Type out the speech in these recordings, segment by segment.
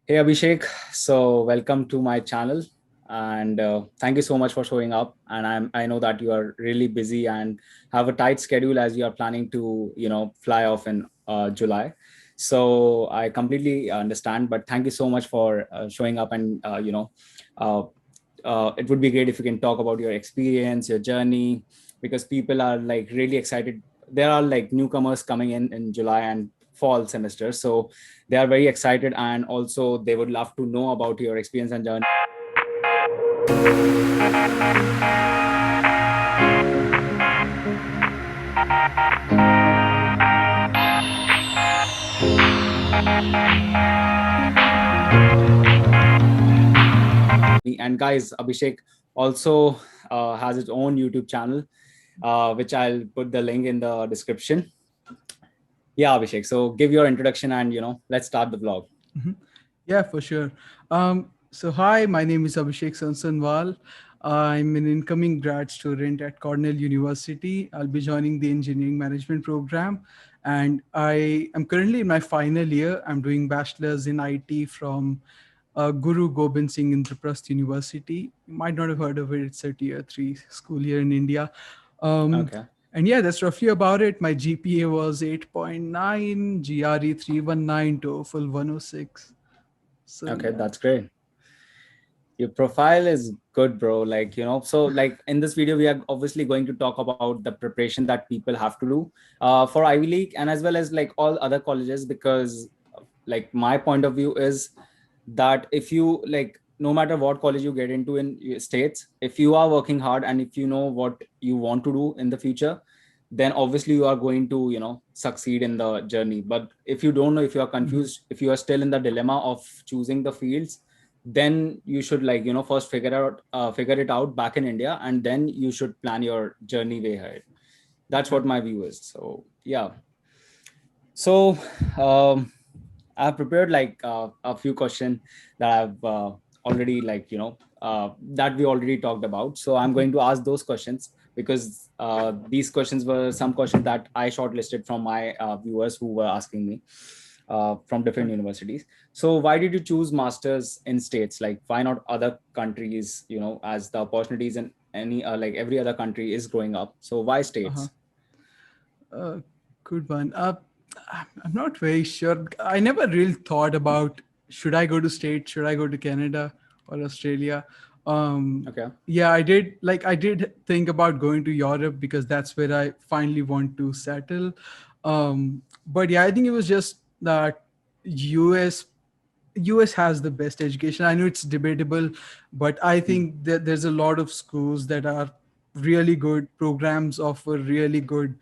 Hey Abhishek, so welcome to my channel, and thank you so much for showing up. And I know that you are really busy and have a tight schedule as you are planning to fly off in July. So I completely understand, but thank you so much for showing up. And uh, it would be great if you can talk about your experience, your journey, because people are like really excited. There are like newcomers coming in July and fall semester, so they are very excited, and also they would love to know about your experience and journey. And guys, Abhishek also has its own YouTube channel, which I'll put the link in the description. Yeah, Abhishek, so give your introduction and let's start the vlog. Mhm. Yeah, for sure. So, hi, my name is Abhishek Sansanwal. I'm an incoming grad student at Cornell University. I'll be joining the engineering management program. And I am currently in my final year. I'm doing bachelor's in IT from Guru Gobind Singh Indraprasth University. You might not have heard of it. It's a tier three school here in India. Um, Okay. and yeah, that's roughly about it. My GPA was 8.9, GRE 319, TOEFL 106. So Okay, yeah. that's great. Your profile is good, bro. Like, so like in this video, we are obviously going to talk about the preparation that people have to do for Ivy League and as well as like all other colleges, because like my point of view is that if you like, no matter what college you get into in states, if you are working hard and if you know what you want to do in the future, then obviously you are going to succeed in the journey. But if you don't know, if you are Mhm. confused, if you are still in the dilemma of choosing the fields, then you should like first figure it out back in India, and then you should plan your journey way ahead. That's Yeah. what my view is. So yeah. So um, I've prepared like a few questions that I've already like that we already talked about. So I'm Mhm. going to ask those questions because these questions were some questions that I shortlisted from my viewers who were asking me from different Okay. universities. So why did you choose masters in states? Like why not other countries? As the opportunities in any like every other country is growing up. So why Uh-huh. states? Uh, Good one. I'm not very sure. I never really thought about should I go to States, should I go to Canada or Australia. Um, Okay. yeah, I did think about going to Europe because that's where I finally want to settle. But yeah, I think it was just that US US has the best education. I know it's debatable, but I Hmm. think that there's a lot of schools that are really good programs, offer really good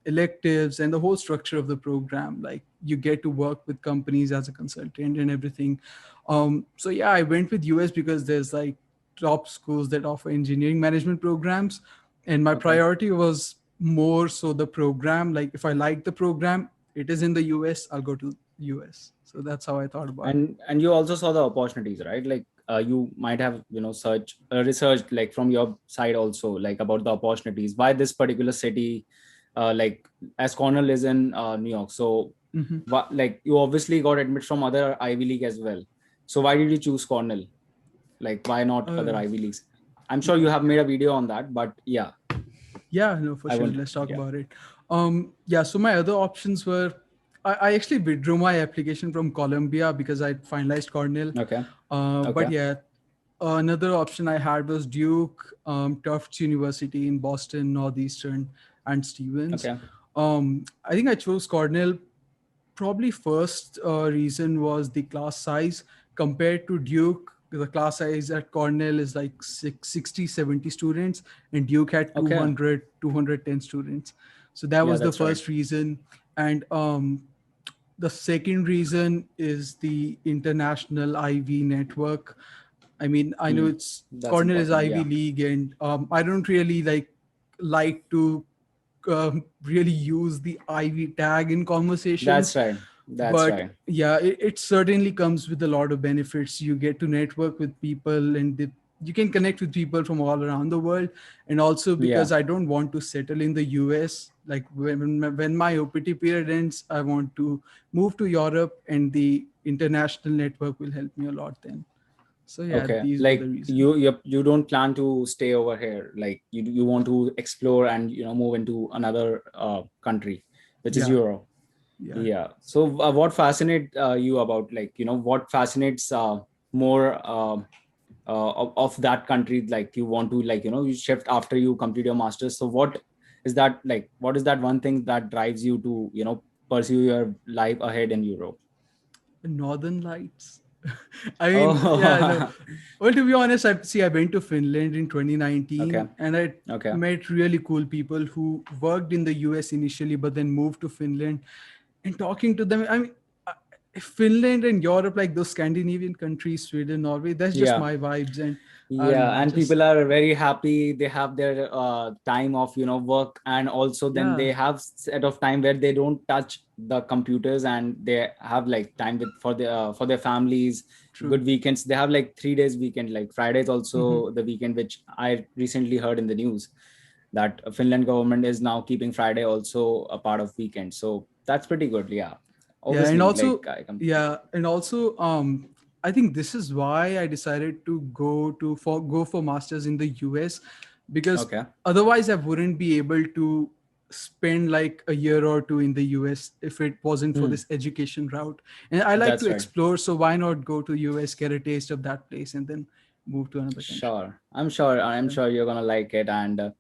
electives, and the whole structure of the program. Like you get to work with companies as a consultant and everything. So yeah, I went with US because there's like top schools that offer engineering management programs, and my Okay. priority was more so the program. Like if I like the program, it is in the US, I'll go to US. So that's how I thought about it. And you also saw the opportunities, right? Like you might have researched like from your side also like about the opportunities, why this particular city, like as Cornell is in New York. So Hmm. like you obviously got admit from other Ivy League as well. So why did you choose Cornell? Like why not Uh, other Ivy Leagues? I'm sure you okay. have made a video on that, but yeah, Yeah, no, for I sure. want. Let's talk Yeah. about it. Yeah, so my other options were I actually withdrew my application from Columbia because I finalized Cornell. Okay. But Okay. yeah, another option I had was Duke, Tufts University in Boston, Northeastern, and Stevens. Okay. I think I chose Cornell. Probably first reason was the class size compared to Duke. The class size at Cornell is like 60, 70 students, and Duke had Okay. 200, 210 students. So that Yeah, was the that's right. first reason. And the second reason is the international IV network. I mean, I know Hmm. it's That's Cornell is important. Ivy Yeah. League, and I don't really like to really use the Ivy tag in That's conversations. right. That's But right. yeah, it certainly comes with a lot of benefits. You get to network with people, and you can connect with people from all around the world. And also Yeah. because I don't want to settle in the US, like when my OPT period ends, I want to move to Europe, and the international network will help me a lot then. So yeah, Okay, these were the like reasons. you don't plan to stay over here. Like you want to explore and move into another country, which is Yeah, Europe. yeah. Yeah. So what fascinates you about, like what fascinates more of that country? Like you want to, like you shift after you complete your masters. So what is that, like what is that one thing that drives you to pursue your life ahead in Europe? Northern Lights. I mean, yeah, no. Oh, Well, to be honest, I went to Finland in okay, 2019, and I okay. met really cool people who worked in the US initially, but then moved to Finland. And talking to them, I mean, uh, Finland and Europe, like those Scandinavian countries, Sweden, Norway, that's just Yeah. my vibes. And I don't know, Yeah, I and just, people are very happy. They have their time of work, and also then yeah, they have set of time where they don't touch the computers, and they have like time with for their families. true. Good weekends. They have like 3 days weekend. Like Friday is Hmm. also the weekend, which I recently heard in the news that Finland government is now keeping Friday also a part of weekend. So that's pretty good. Yeah, Yeah, and obviously, like also, I completely yeah, and also, I think this is why I decided to go for masters in the US, because okay. otherwise I wouldn't be able to spend like a year or two in the US if it wasn't for Hmm, this education route. And I like to that's right. explore, so why not go to US, get a taste of that place, and then move to another country? Sure. I'm Yeah. sure you're gonna like it, and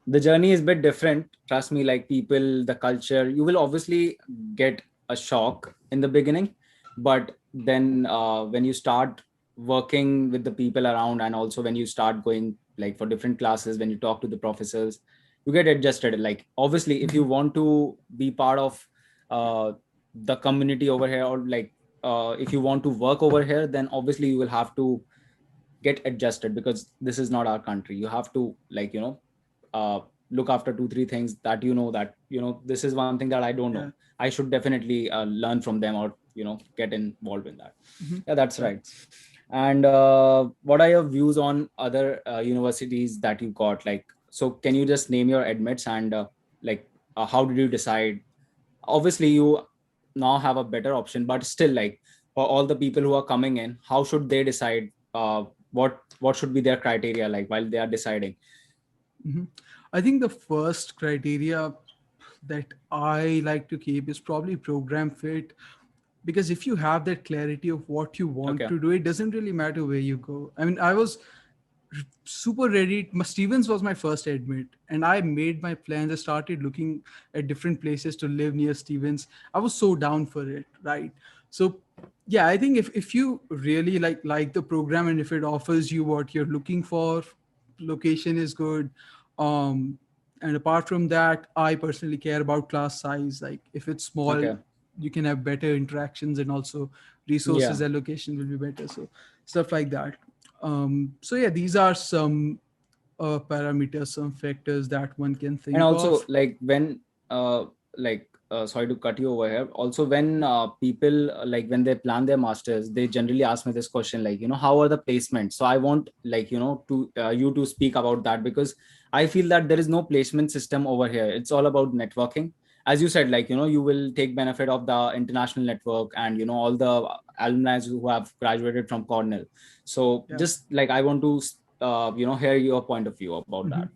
the journey is a bit different. Trust me, like people, the culture, you will obviously get a shock in the beginning, but then when you start working with the people around, and also when you start going like for different classes, when you talk to the professors, you get adjusted. Like obviously, if you Mhm. want to be part of uh, the community over here, or like if you want to work over here, then obviously you will have to get adjusted, because this is not our country. You have to, like uh, look after two three things that that this is one thing that I don't know. Yeah. I should definitely learn from them, or get involved in that. Hmm. Yeah, that's right. Correct. And what are your views on other universities that you got? Like, so can you just name your admits, and like how did you decide? Obviously you now have a better option, but still, like for all the people who are coming in, how should they decide? What should be their criteria, like while they are deciding? Mhm. I think the first criteria that I like to keep is probably program fit, because if you have that clarity of what you want Okay. to do, it doesn't really matter where you go. I mean, I was super ready. Stevens was my first admit, and I made my plans. I started looking at different places to live near Stevens. I was so down for it, right? So yeah, I think if you really like the program, and if it offers you what you're looking for, location is good. um and apart from that, I personally care about class size. Like if it's small, Okay. you can have better interactions, and also Yeah. resources allocation will be better, so stuff like that. So yeah, these are some parameters, some factors that one can And think also, of. like when sorry to cut you over here, also when people like when they plan their masters, they generally ask me this question, like how are the placements? So I want, like to you to speak about that, because I feel that there is no placement system over here. It's all about networking. As you said, like you will take benefit of the international network, and all the alumni who have graduated from Cornell. So Yeah. just like I want to hear your point of view about that. Mhm.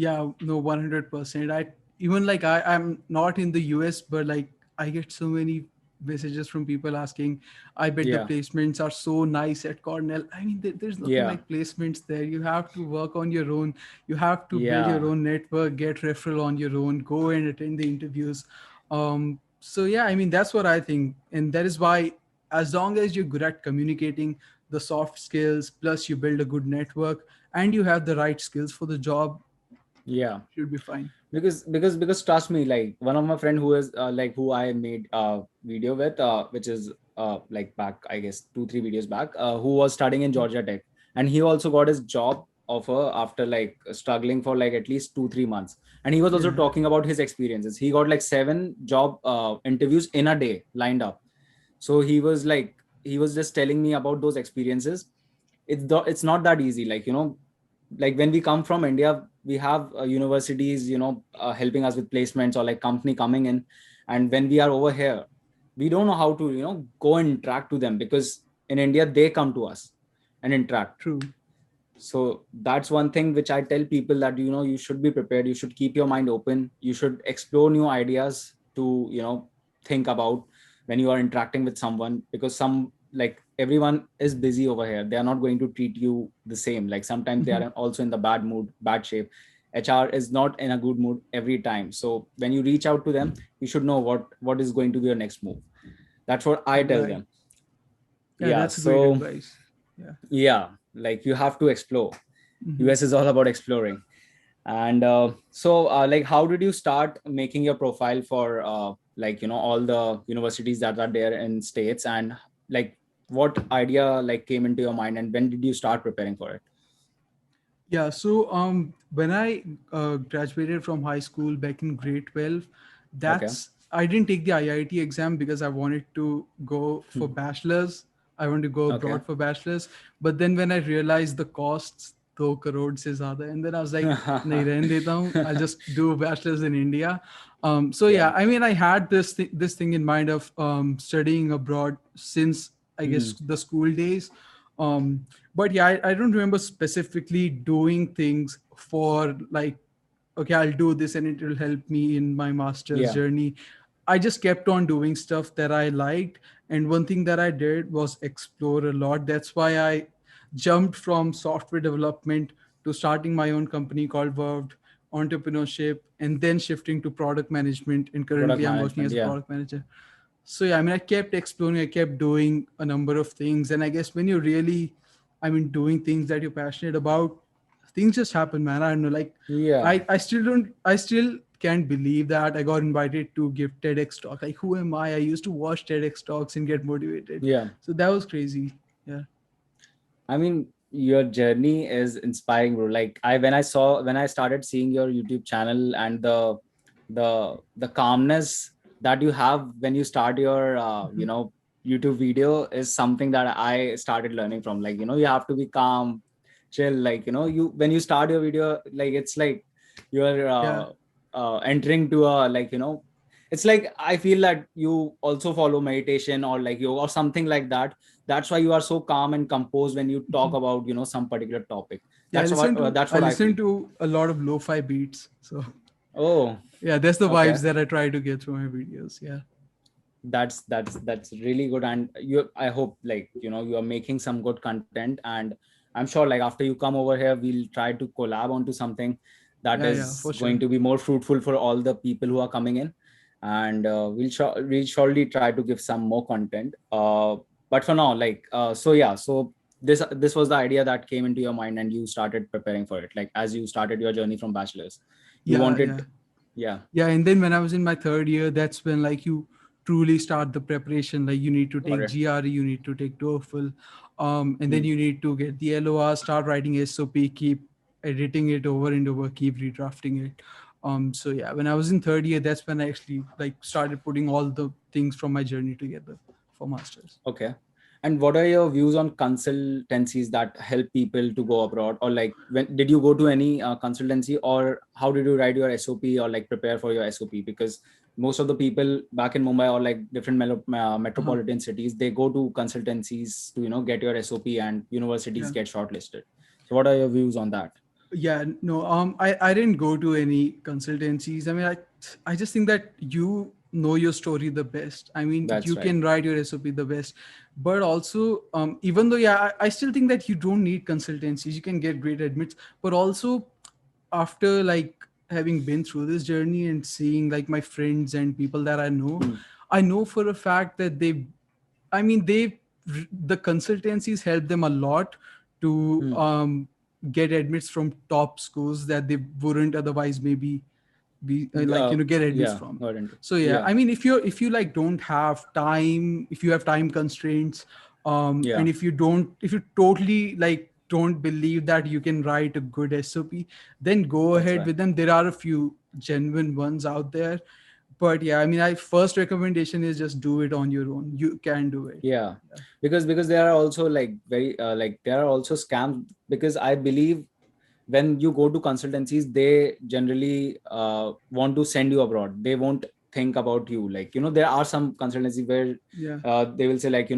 Yeah, no, 100%. I even like I'm not in the US, but like I get so many messages from people asking, I bet the Yeah. placements are so nice at Cornell. I mean, there's nothing Yeah. like placements there. You have to work on your own. You have to build your Yeah. own network, get referral on your own, go and attend the interviews. So yeah, I mean, that's what I think. And that is why, as long as you're good at communicating, the soft skills, plus you build a good network, and you have the right skills for the job, Yeah. should be fine. Because trust me, like one of my friend who is like who I made a video with, which is like back, I guess 2 3 videos back, who was studying in Georgia Tech, and he also got his job offer after like struggling for like at least 2 3 months. And he was also Yeah. talking about his experiences. He got like 7 job interviews in a day lined up. So he was just telling me about those experiences. It's not that easy, like like when we come from India, we have universities helping us with placements, or like company coming in. And when we are over here, we don't know how to go and interact to them, because in India they come to us and interact. True. So that's one thing which I tell people, that you should be prepared, you should keep your mind open, you should explore new ideas to think about when you are interacting with someone, because some, like, everyone is busy over here, they are not going to treat you the same. Like sometimes they Mhm. are also in the bad mood, bad shape. HR is not in a good mood every time, so when you reach out to them, you should know what is going to be your next move. That's what I tell Right. them. Yeah, Yeah, that's a great so advice. Yeah. yeah, like you have to explore. Hmm. US is all about exploring. And like, how did you start making your profile for like all the universities that are there in states, and like what idea like came into your mind, and when did you start preparing for it? Yeah, so when I graduated from high school back in grade 12, Okay. that's I didn't take the IIT exam because I wanted to go for bachelor's. I wanted to go Okay. abroad for bachelor's. But then when I realized the costs, 2 crore se zyada, and then I was like, nahi rehne deta hu. I'll just do a bachelor's in India. So Yeah. yeah, I mean, I had this thing in mind of studying abroad since I guess Hmm. the school days. But yeah, I don't remember specifically doing things for like, okay, I'll do this and it will help me in my master's Yeah. journey. I just kept on doing stuff that I liked. And one thing that I did was explore a lot. That's why I jumped from software development to starting my own company called Verved, entrepreneurship, and then shifting to product management. And Product currently I'm working management. as a Yeah. product manager. So yeah, I mean, I kept exploring, I kept doing a number of things. And I guess when you're really, I mean, doing things that you're passionate about, things just happen, man. I don't know, like Yeah. I still can't believe that I got invited to give TEDx talk. Like, who am I used to watch TEDx talks and get motivated. Yeah. So that was crazy. Yeah. I mean, your journey is inspiring, bro. Like when I started seeing your YouTube channel, and the calmness that you have when you start your Mhm. YouTube video is something that I started learning from. Like, you have to be calm, chill. Like, you when you start your video, like it's like you're Yeah. entering to a, like, it's like I feel that you also follow meditation, or like yoga or something like that. That's why you are so calm and composed when you talk Mhm. about some particular topic. Yeah, That's I what I listen feel. to a lot of lo-fi beats. So Oh, yeah, that's the okay. vibes that I try to get through my videos. Yeah. That's really good. And you, I hope, like, you are making some good content, and I'm sure, like, after you come over here, we'll try to collab onto something that Yeah, yeah, for is going sure. to be more fruitful for all the people who are coming in. And we'll surely try to give some more content, but for now, like, so yeah, so this was the idea that came into your mind, and you started preparing for it, like as you started your journey from bachelor's, you Yeah, yeah. wanted. Yeah. Yeah, and then when I was in my third year, that's when like you truly start the preparation. Like you need to Got take it. GRE, you need to take TOEFL, and then Hmm. you need to get the LOR, start writing SOP, keep editing it over and over, keep redrafting it. So yeah, when I was in third year, that's when I actually like started putting all the things from my journey together for masters. Okay. And what are your views on consultancies that help people to go abroad? Or like, when did you go to any consultancy, or how did you write your SOP, or like prepare for your SOP? Because most of the people back in Mumbai, or like different Uh-huh. metropolitan cities, they go to consultancies to get your SOP, and universities Yeah. get shortlisted. So what are your views on that? Yeah, no, I didn't go to any consultancies. I mean, I just think that you know your story the best. I mean, That's you right. can write your SOP the best, but also, even though, yeah, I still think that you don't need consultancies. You can get great admits, but also after like having been through this journey and seeing like my friends and people that Hmm. I know for a fact that I mean, the consultancies help them a lot to Hmm. get admits from top schools that they wouldn't otherwise maybe be like get admits Yeah, from. got into. So yeah, Yeah. I mean, if you like don't have time, if you have time constraints, Yeah. and if you totally like don't believe that you can write a good SOP, then go That's ahead right. with them. There are a few genuine ones out there, but yeah, I mean, I first recommendation is just do it on your own. You can do it. Yeah, Yeah. because there are also like very like there are also scams, because I believe when you go to consultancies, they generally want to send you abroad. They won't think about you. Like, there are some consultancy where Yeah. they will say, like,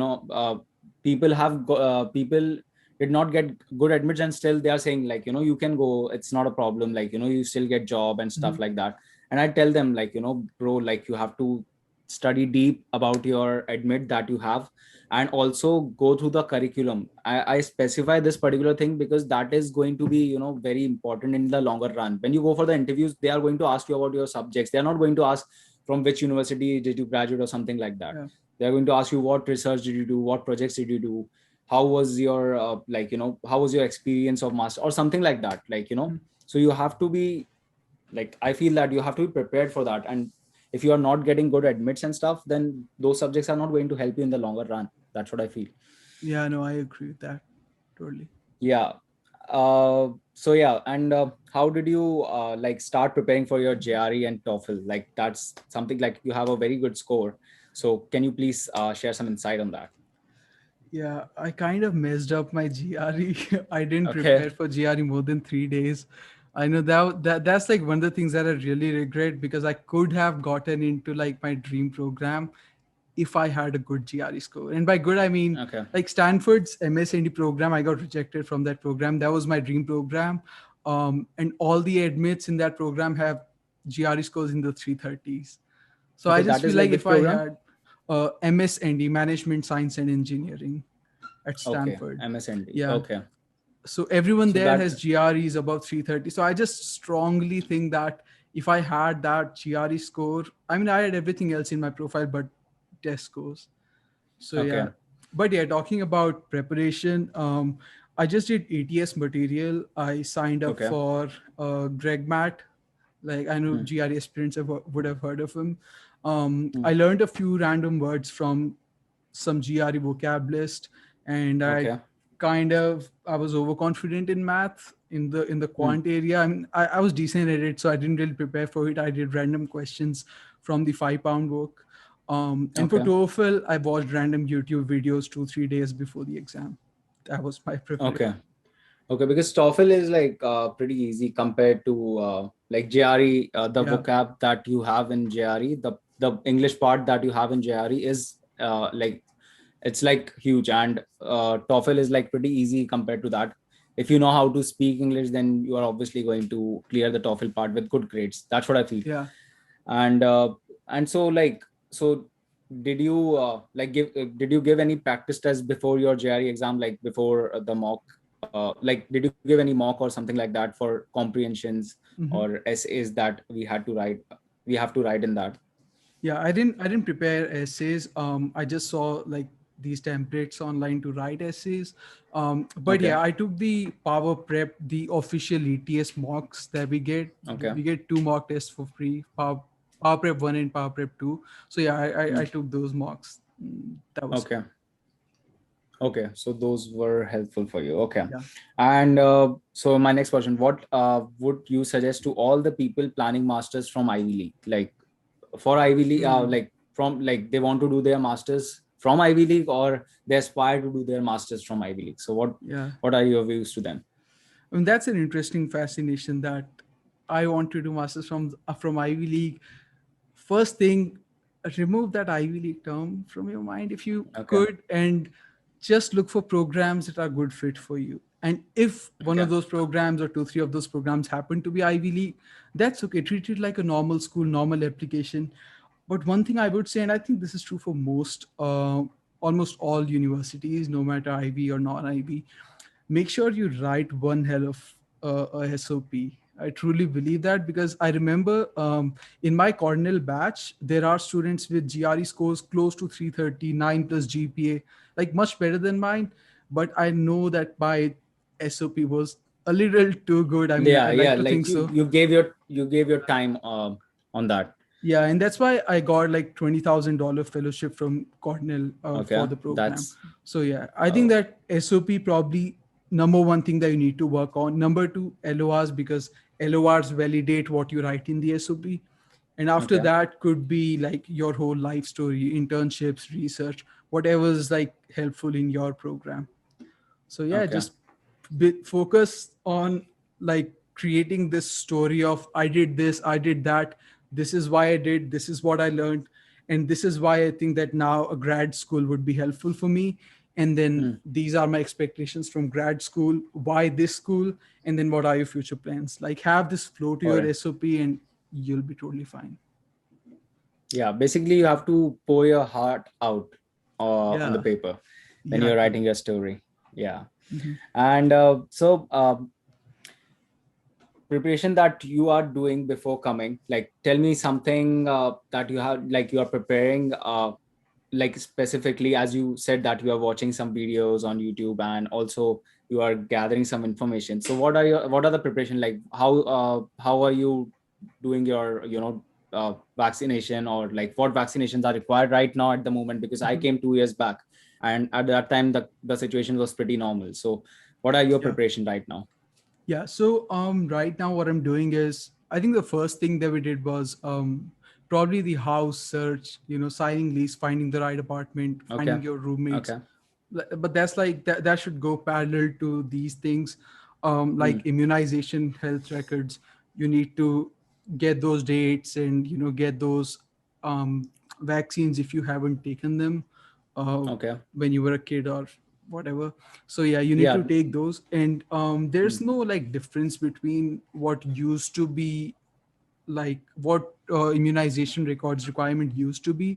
people did not get good admits, and still they are saying, like, you can go, it's not a problem, like, you still get job and Mhm. stuff like that. And I tell them, like, bro, like, you have to study deep about your admit that you have, and also go through the curriculum. I specify this particular thing because that is going to be, very important in the longer run. When you go for the interviews, they are going to ask you about your subjects. They are not going to ask from which university did you graduate or something like that. Yeah. They are going to ask you what research did you do, what projects did you do, how was your like, how was your experience of master or something like that, like, Mhm. so you have to be, like, I feel that you have to be prepared for that. And if you are not getting good admits and stuff, then those subjects are not going to help you in the longer run. That's what I feel. Yeah, no, I agree with that totally. Yeah. So yeah, and how did you like start preparing for your GRE and TOEFL? Like, that's something, like, you have a very good score. So can you please share some insight on that? Yeah, I kind of messed up my GRE. I didn't Okay. prepare for GRE more than 3 days. I know that's like one of the things that I really regret, because I could have gotten into like my dream program if I had a good GRE score. And by good, I mean Okay. like Stanford's MSND program. I got rejected from that program. That was my dream program. And all the admits in that program have GRE scores in the 330s. So I Okay, just that feel is like like if which I program? had MSND, Management Science and Engineering at Okay, Stanford. MSND. Yeah. Okay. So everyone So there that. has GREs above 330. So I just strongly think that if I had that GRE score, I mean, I had everything else in my profile, but test scores. So Okay. yeah, but yeah, talking about preparation, I just did ATS material. I signed up Okay. for Greg Matt. Like I know Hmm. GRE aspirants would have heard of him. Hmm. I learned a few random words from some GRE vocab list, and Okay. I was overconfident in math in the Hmm. quant area. I mean, I was decent at it, so I didn't really prepare for it. I did random questions from the 5 pound book. And for Okay. TOEFL, I watched random YouTube videos 2 3 days before the exam. That was my preparation. Okay. Okay, because TOEFL is like pretty easy compared to like GRE. The Yeah. vocab that you have in GRE, the English part that you have in GRE is like, it's like huge, and TOEFL is like pretty easy compared to that. If you know how to speak English, then you are obviously going to clear the TOEFL part with good grades. That's what I feel. Yeah. And so, like, so did you like did you give any practice test before your GRE exam, like before the mock? Like, did you give any mock or something like that for comprehensions Mhm. or essays that we have to write in that? Yeah, I didn't prepare essays. I just saw like these templates online to write essays. But Okay. yeah, I took the Power Prep, the official ETS mocks that we get. Okay. We get two mock tests for free, Power Prep 1 and Power Prep 2. So yeah, I Hmm. took those mocks. That was it. Okay. Okay, so those were helpful for you. Okay. Yeah. And so my next question, what would you suggest to all the people planning masters from Ivy League? Like, for Ivy League, Hmm. like, from, like, they want to do their masters from Ivy League, or they aspire to do their masters from Ivy League. So Yeah. what are your views to them? I mean, that's an interesting fascination that I want to do masters from Ivy League. First thing, remove that Ivy League term from your mind if you Okay. could, and just look for programs that are good fit for you. And if one Okay. of those programs or two, three of those programs happen to be Ivy League, that's okay. Treat it like a normal school, normal application. But one thing I would say, and I think this is true for almost all universities, no matter Ivy or non-Ivy, make sure you write one hell of a SOP. I truly believe that, because I remember in my Cornell batch, there are students with GRE scores close to 339 plus GPA, like much better than mine. But I know that my SOP was a little too good. I mean, Yeah, I like yeah, to like think you so. you gave your time on that. Yeah, and that's why I got like $20,000 fellowship from Cornell for Okay, the program. that's So yeah, I think oh, that SOP probably number one thing that you need to work on. Number two, LORs, because LORs validate what you write in the SOP. And after okay. that could be like your whole life story, internships, research, whatever is like helpful in your program. So yeah, Okay. just focus on like creating this story of I did this, I did that. this is why I did, this is what I learned, and this is why I think that now a grad school would be helpful for me. And then Mm, these are my expectations from grad school, why this school, and then what are your future plans. Like, have this flow to all right. your SOP and you'll be totally fine. Yeah, basically you have to pour your heart out on the Yeah. paper when Yeah, you're true. writing your story. Yeah. Hmm. And preparation that you are doing before coming, like tell me something that you have, like you are preparing, like specifically, as you said that you are watching some videos on YouTube and also you are gathering some information. So what are the preparation, like how are you doing your vaccination, or like what vaccinations are required right now at the moment? Because I Hmm. came 2 years back and at that time the situation was pretty normal. So what are your Yeah. preparation right now? Yeah. So right now what I'm doing is, I think the first thing that we did was probably the house search, signing lease, finding the right apartment, Okay. finding your roommates. Okay. But that's like that should go parallel to these things. Like Mm, immunization, health records, you need to get those dates and get those um, vaccines if you haven't taken them uh, okay. when you were a kid or whatever. So yeah, you need Yeah. to take those. And there's Mm, no like difference between what used to be, like what immunization records requirement used to be